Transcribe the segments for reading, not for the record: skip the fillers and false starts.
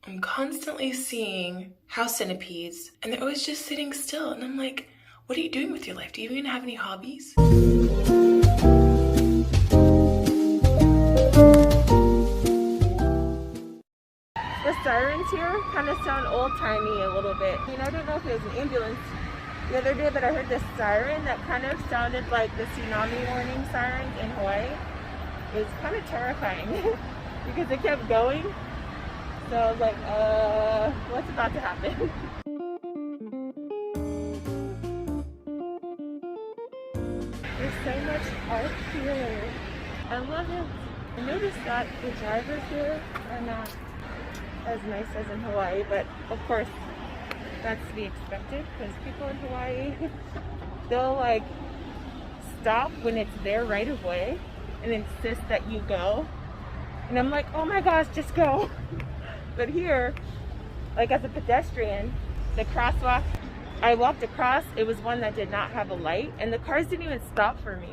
I'm constantly seeing house centipedes and they're always just sitting still. And I'm like, what are you doing with your life? Do you even have any hobbies? The sirens here kind of sound old-timey a little bit. I mean, I don't know if it was an ambulance the other day, but I heard this siren that kind of sounded like the tsunami warning sirens in Hawaii. It was kind of terrifying because it kept going. So I was like, what's about to happen? There's so much art here. I love it. I noticed that the drivers here are not as nice as in Hawaii, but of course that's to be expected because people in Hawaii, they'll like stop when it's their right of way and insist that you go. And I'm like, oh my gosh, just go. But here, like as a pedestrian, the crosswalk I walked across, it was one that did not have a light and the cars didn't even stop for me.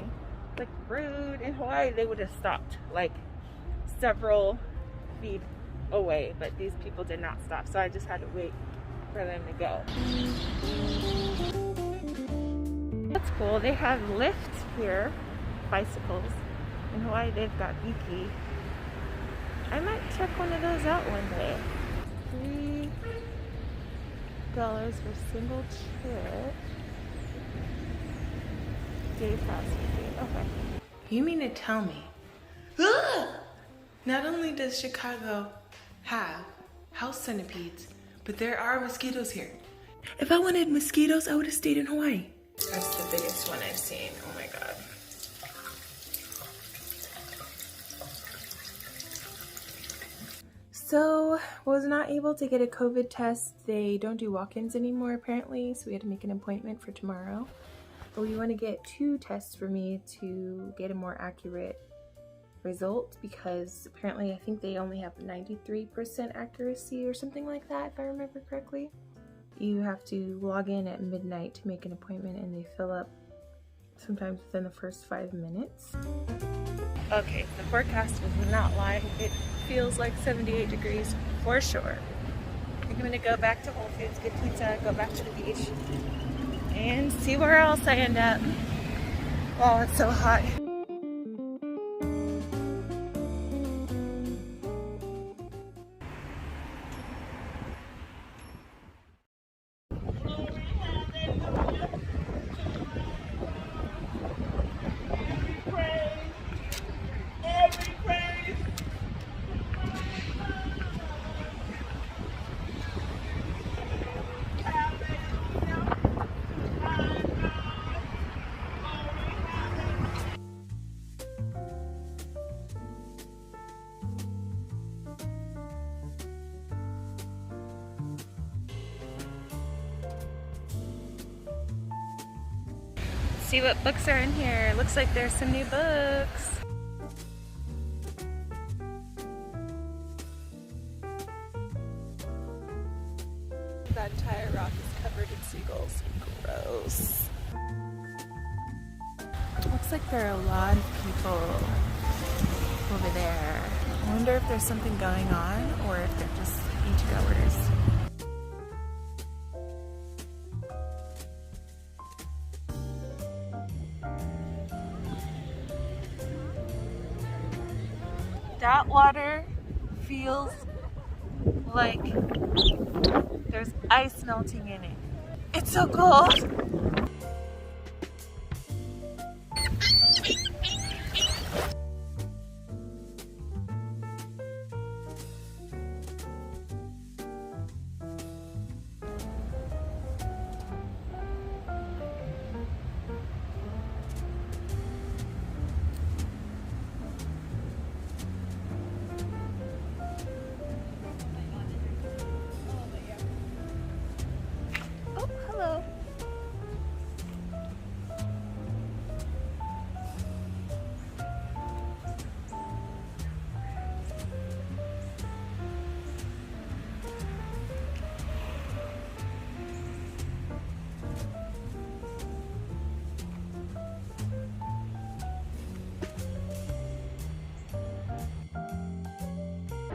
Like rude. In Hawaii, they would have stopped like several feet away, but these people did not stop, so I just had to wait for them to go. That's cool. They have lifts here, bicycles. In Hawaii, they've got iki. I might check one of those out one day. $3 for single trip. Day pass fee. Okay. You mean to tell me, not only does Chicago have house centipedes, but there are mosquitoes here. If I wanted mosquitoes, I would have stayed in Hawaii. That's the biggest one I've seen. Oh my God. So, was not able to get a COVID test. They don't do walk-ins anymore apparently, so we had to make an appointment for tomorrow. But we want to get 2 tests for me to get a more accurate result because apparently I think they only have 93% accuracy or something like that, if I remember correctly. You have to log in at midnight to make an appointment and they fill up sometimes within the first 5 minutes. Okay, the forecast was not lying. It feels like 78 degrees for sure. I'm gonna go back to Whole Foods, get pizza, go back to the beach, and see where else I end up. Oh, it's so hot. See what books are in here. Looks like there's some new books. That entire rock is covered in seagulls. Gross. Looks like there are a lot of people over there. I wonder if there's something going on or if they're just beachgoers. That water feels like there's ice melting in it. It's so cold.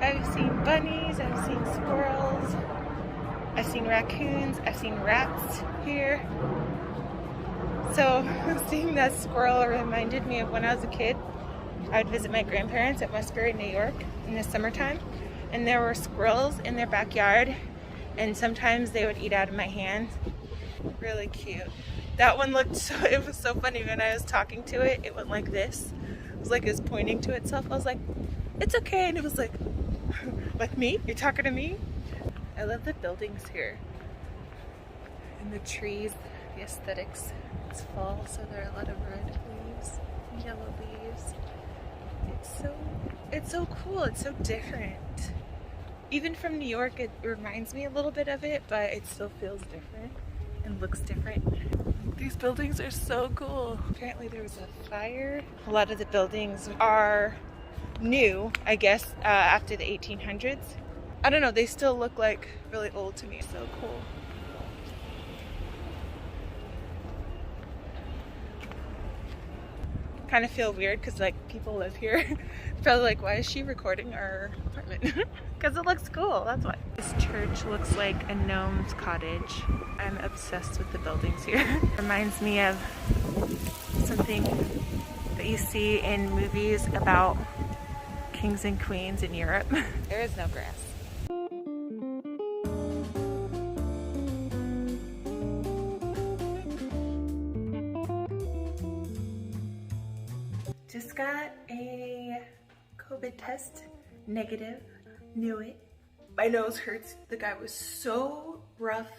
I've seen bunnies, I've seen squirrels. I've seen raccoons. I've seen rats here. So seeing that squirrel reminded me of when I was a kid. I would visit my grandparents at Westbury, New York in the summertime, and there were squirrels in their backyard, and sometimes they would eat out of my hand. Really cute. That one looked so, it was so funny when I was talking to it. It went like this. It was like it was pointing to itself. I was like, it's okay. And it was like, like me? You're talking to me? I love the buildings here. And the trees, the aesthetics. It's fall, so there are a lot of red leaves, yellow leaves. It's so cool. It's so different. Even from New York, it reminds me a little bit of it, but it still feels different and looks different. These buildings are so cool. Apparently there was a fire. A lot of the buildings are new, I guess, after the 1800s. I don't know, they still look like really old to me. So cool. Kind of feel weird because like people live here. Probably like, why is she recording our apartment? Because it looks cool, that's why. This church looks like a gnome's cottage. I'm obsessed with the buildings here. Reminds me of something that you see in movies about kings and queens in Europe. There is no grass. Just got a COVID test, negative, knew it. My nose hurts. The guy was so rough.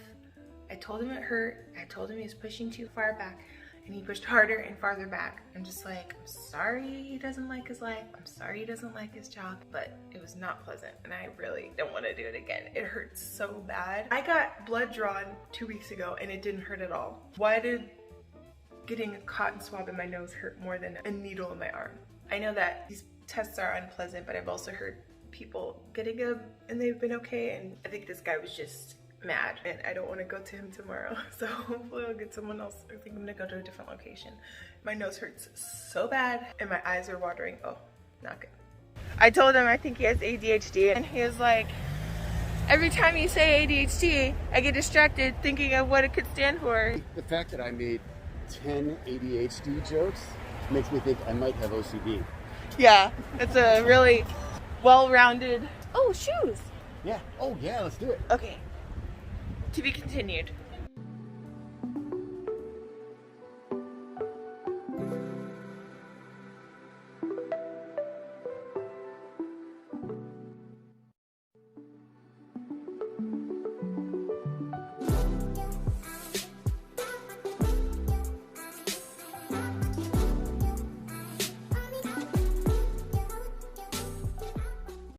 I told him it hurt. I told him he was pushing too far back, and he pushed harder and farther back. I'm just like, I'm sorry he doesn't like his life. I'm sorry he doesn't like his job, but it was not pleasant, and I really don't want to do it again. It hurts so bad. I got blood drawn 2 weeks ago, and it didn't hurt at all. Why did getting a cotton swab in my nose hurt more than a needle in my arm? I know that these tests are unpleasant, but I've also heard people getting them and they've been okay, and I think this guy was just mad, and I don't want to go to him tomorrow, so hopefully I'll get someone else. I think I'm gonna go to a different location. My nose hurts so bad and my eyes are watering. Oh, not good. I told him I think he has ADHD, and he was like, every time you say ADHD, I get distracted thinking of what it could stand for. The fact that I made 10 ADHD jokes makes me think I might have OCD. Yeah, it's a really well-rounded... Oh, shoes! Yeah. Oh, yeah, let's do it. Okay. To be continued.